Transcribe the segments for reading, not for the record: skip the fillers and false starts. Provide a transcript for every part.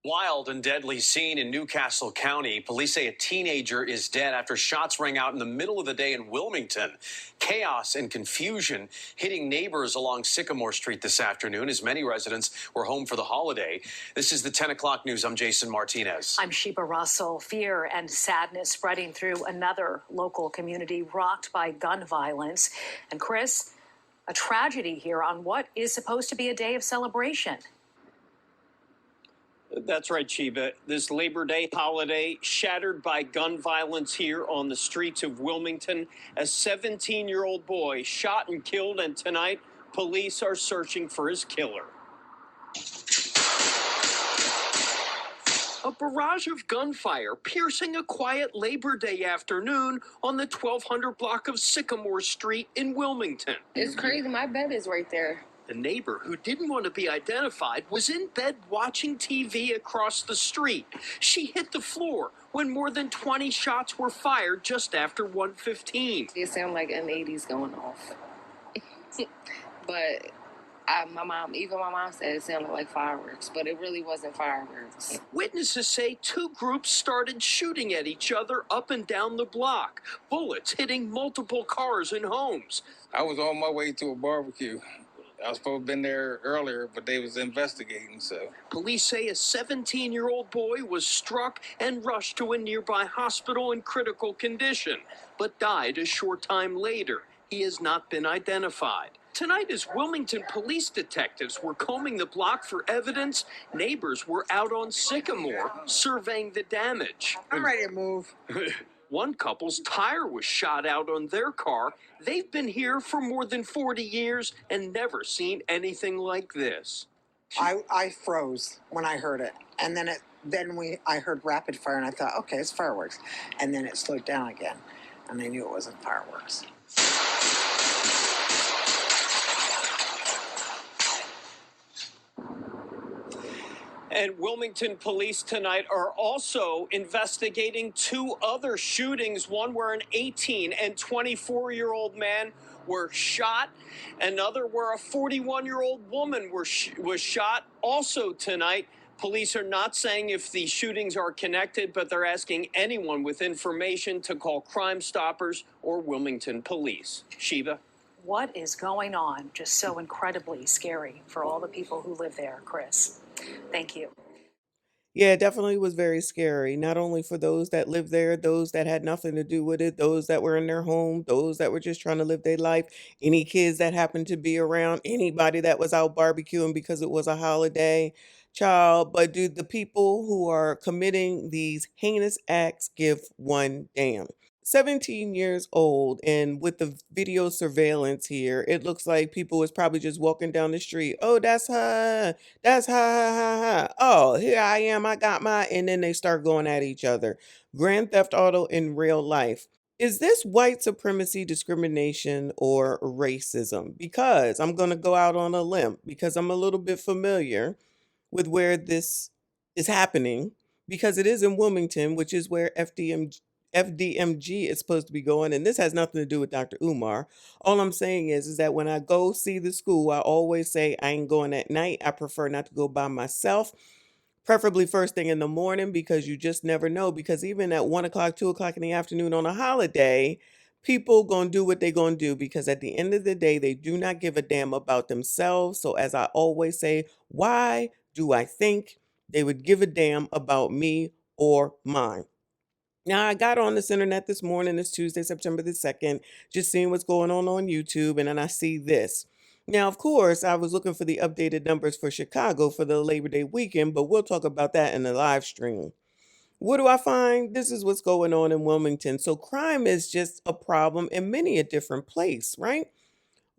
Wild and deadly scene in Newcastle County. Police say a teenager is dead after shots rang out in the middle of the day in Wilmington. Chaos and confusion hitting neighbors along Sycamore Street this afternoon as many residents were home for the holiday. This is the 10 o'clock news. I'm Jason Martinez. I'm Sheba Russell. Fear and sadness spreading through another local community rocked by gun violence. And Chris, a tragedy here on what is supposed to be a day of celebration. That's right, Sheba. This Labor Day holiday shattered by gun violence here on the streets of Wilmington. A 17-year-old boy shot and killed, and tonight police are searching for his killer. A barrage of gunfire piercing a quiet Labor Day afternoon on the 1200 block of Sycamore Street in Wilmington. It's crazy. My bed is right there. The neighbor, who didn't want to be identified, was in bed watching TV across the street. She hit the floor when more than 20 shots were fired just after 1:15. It sounded like an 80s going off. But my mom said it sounded like fireworks, but it really wasn't fireworks. Witnesses say two groups started shooting at each other up and down the block, bullets hitting multiple cars and homes. I was on my way to a barbecue. I was supposed to have been there earlier, but they was investigating, so. Police say a 17-year-old boy was struck and rushed to a nearby hospital in critical condition, but died a short time later. He has not been identified. Tonight, as Wilmington police detectives were combing the block for evidence, neighbors were out on Sycamore surveying the damage. I'm ready to move. One couple's tire was shot out on their car. They've been here for more than 40 years and never seen anything like this. I froze when I heard it, and then I heard rapid fire, and I thought, okay, it's fireworks, and then it slowed down again, and I knew it wasn't fireworks. And Wilmington police tonight are also investigating two other shootings, one where an 18 and 24-year-old man were shot, another where a 41-year-old woman was shot also tonight. Police are not saying if the shootings are connected, but they're asking anyone with information to call Crime Stoppers or Wilmington police. Sheba? What is going on? Just so incredibly scary for all the people who live there, Chris. Thank you. Yeah, it definitely was very scary, not only for those that lived there, those that had nothing to do with it, those that were in their home, those that were just trying to live their life, any kids that happened to be around, anybody that was out barbecuing because it was a holiday, child. But do the people who are committing these heinous acts give one damn? 17 years old, and with the video surveillance here, it looks like people was probably just walking down the street. Oh, that's her. That's her. Oh, here I am. I got my. And then they start going at each other. Grand Theft Auto in real life. Is this white supremacy, discrimination, or racism? Because I'm going to go out on a limb because I'm a little bit familiar with where this is happening because it is in Wilmington, which is where FDMG is supposed to be going, and this has nothing to do with Dr. Umar. All I'm saying is that when I go see the school, I always say I ain't going at night. I prefer not to go by myself, preferably first thing in the morning, because you just never know. Because even at 1 o'clock, 2 o'clock in the afternoon on a holiday, people gonna do what they gonna do because at the end of the day, they do not give a damn about themselves. So as I always say, why do I think they would give a damn about me or mine? Now, I got on this internet this morning, it's Tuesday, September the 2nd, just seeing what's going on YouTube, and then I see this. Now, of course, I was looking for the updated numbers for Chicago for the Labor Day weekend, but we'll talk about that in the live stream. What do I find? This is what's going on in Wilmington. So crime is just a problem in many a different place, right?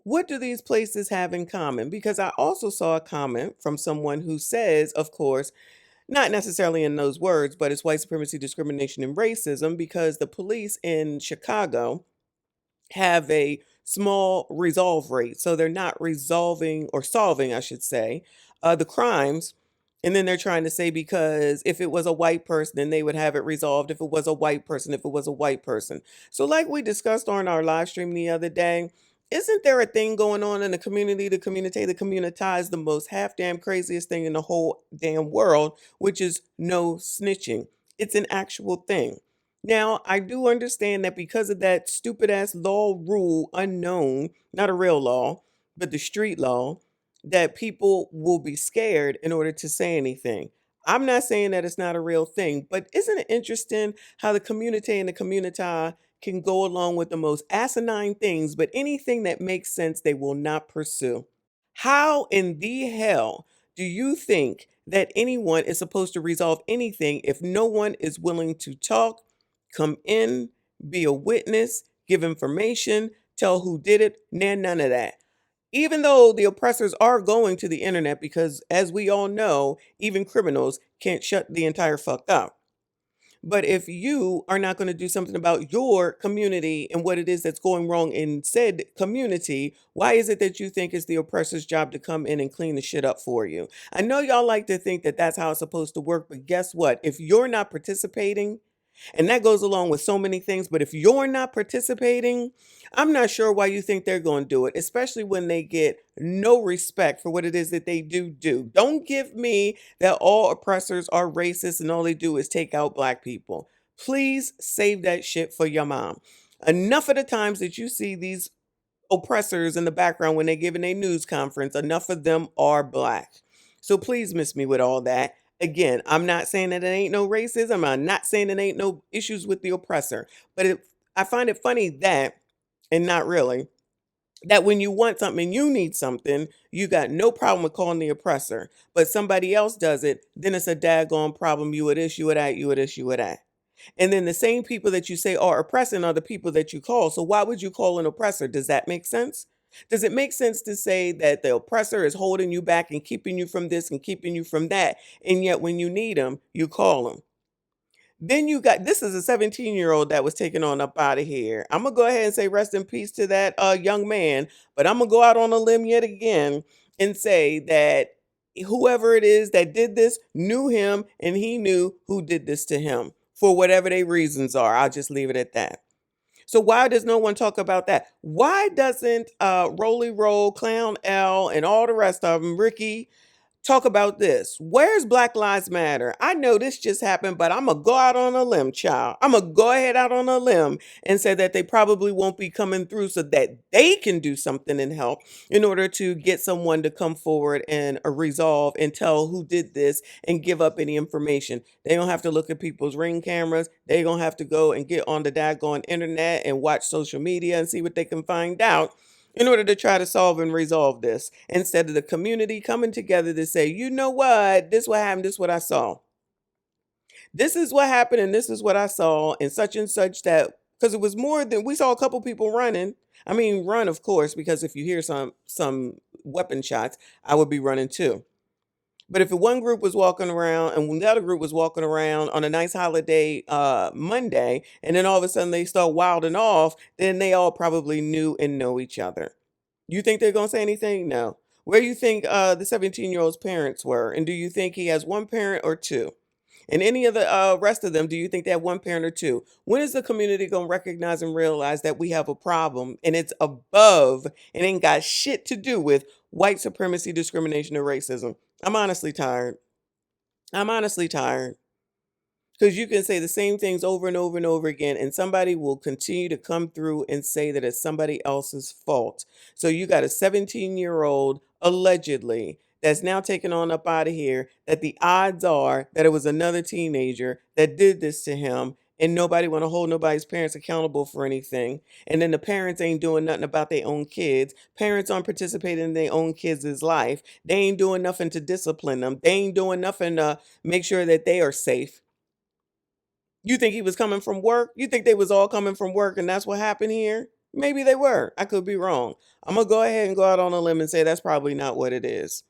What do these places have in common? Because I also saw a comment from someone who says, of course, not necessarily in those words, but it's white supremacy, discrimination, and racism because the police in Chicago have a small resolve rate. So they're not resolving or solving, I should say, the crimes. And then they're trying to say because if it was a white person, then they would have it resolved. If it was a white person, if it was a white person. So like we discussed on our live stream the other day, isn't there a thing going on in the community, the community, the communitize the most half damn craziest thing in the whole damn world, which is no snitching. It's an actual thing. Now, I do understand that because of that stupid ass law rule unknown, not a real law, but the street law, that people will be scared in order to say anything. I'm not saying that it's not a real thing, but isn't it interesting how the community and the community can go along with the most asinine things, but anything that makes sense, they will not pursue? How in the hell do you think that anyone is supposed to resolve anything if no one is willing to talk, come in, be a witness, give information, tell who did it? Nah, none of that. Even though the oppressors are going to the internet, because as we all know, even criminals can't shut the entire fuck up. But if you are not going to do something about your community and what it is that's going wrong in said community, why is it that you think it's the oppressor's job to come in and clean the shit up for you? I know y'all like to think that that's how it's supposed to work, but guess what? If you're not participating, and that goes along with so many things. But if you're not participating, I'm not sure why you think they're going to do it, especially when they get no respect for what it is that they do. Don't give me that all oppressors are racist and all they do is take out black people. Please save that shit for your mom. Enough of the times that you see these oppressors in the background when they're giving a news conference, enough of them are black. So please miss me with all that. Again, I'm not saying that it ain't no racism. I'm not saying it ain't no issues with the oppressor. But I find it funny that, and not really, that when you want something, you need something, you got no problem with calling the oppressor. But somebody else does it, then it's a daggone problem. You would issue it at, you would issue it at. And then the same people that you say are oppressing are the people that you call. So why would you call an oppressor? Does that make sense? Does it make sense to say that the oppressor is holding you back and keeping you from this and keeping you from that? And yet when you need them, you call them. Then you got this is a 17-year-old that was taken on up out of here. I'm gonna go ahead and say rest in peace to that young man, but I'm gonna go out on a limb yet again and say that whoever it is that did this knew him and he knew who did this to him for whatever their reasons are. I'll just leave it at that. So why does no one talk about that? Why doesn't Roly Roll, Clown L, and all the rest of them, Ricky, talk about this? Where's Black Lives Matter? I know this just happened, but I'm going to go out on a limb, child. I'm going to go ahead out on a limb and say that they probably won't be coming through so that they can do something and help in order to get someone to come forward and resolve and tell who did this and give up any information. They don't have to look at people's ring cameras. They're going to have to go and get on the daggone internet and watch social media and see what they can find out in order to try to solve and resolve this, instead of the community coming together to say, you know what, this what happened, this what I saw. This is what happened and this is what I saw and such that, because it was more than, we saw a couple people running. I mean, run, of course, because if you hear some weapon shots, I would be running too. But if one group was walking around and the other group was walking around on a nice holiday Monday, and then all of a sudden they start wilding off, then they all probably knew and know each other. You think they're going to say anything? No. Where do you think the 17-year-old's parents were? And do you think he has one parent or two? And any of the rest of them, do you think they have one parent or two? When is the community going to recognize and realize that we have a problem and it's above and ain't got shit to do with white supremacy, discrimination, or racism? I'm honestly tired. I'm honestly tired. Because you can say the same things over and over and over again, and somebody will continue to come through and say that it's somebody else's fault. So you got a 17-year-old, allegedly, that's now taken on up out of here, that the odds are that it was another teenager that did this to him, and nobody want to hold nobody's parents accountable for anything. And then the parents ain't doing nothing about their own kids. Parents aren't participating in their own kids' life. They ain't doing nothing to discipline them. They ain't doing nothing to make sure that they are safe. You think he was coming from work? You think they was all coming from work and that's what happened here? Maybe they were. I could be wrong. I'm going to go ahead and go out on a limb and say that's probably not what it is.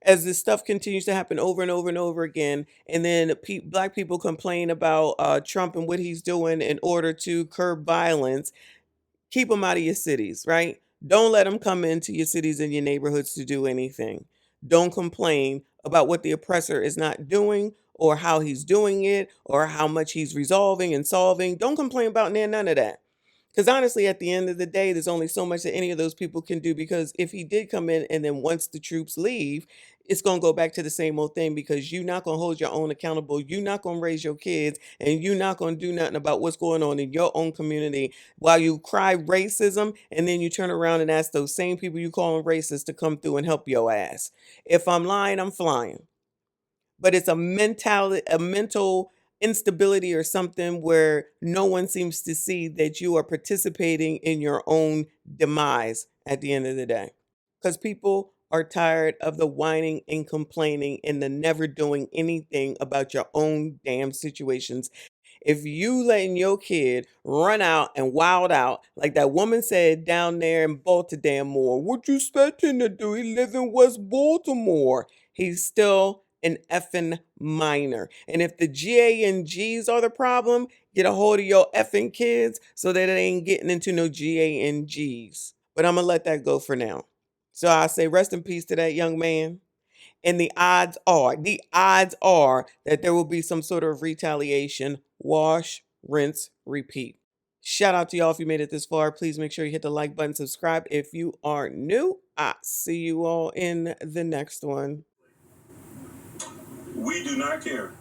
As this stuff continues to happen over and over and over again, and then black people complain about Trump and what he's doing in order to curb violence, keep them out of your cities, right? Don't let them come into your cities and your neighborhoods to do anything. Don't complain about what the oppressor is not doing or how he's doing it or how much he's resolving and solving. Don't complain about none of that. Because honestly, at the end of the day, there's only so much that any of those people can do. Because if he did come in and then once the troops leave, it's going to go back to the same old thing because you're not going to hold your own accountable. You're not going to raise your kids and you're not going to do nothing about what's going on in your own community while you cry racism and then you turn around and ask those same people you calling racist to come through and help your ass. If I'm lying, I'm flying. But it's a mental instability or something where no one seems to see that you are participating in your own demise at the end of the day. Because people are tired of the whining and complaining and the never doing anything about your own damn situations. If you letting your kid run out and wild out, like that woman said down there in Baltimore, what you expect him to do? He lives in West Baltimore. He's still an effing minor. And if the GANGs are the problem, get a hold of your effing kids so that it ain't getting into no GANGs. But I'm going to let that go for now. So I say rest in peace to that young man. And the odds are that there will be some sort of retaliation. Wash, rinse, repeat. Shout out to y'all if you made it this far. Please make sure you hit the like button, subscribe if you are new. I see you all in the next one. We do not care.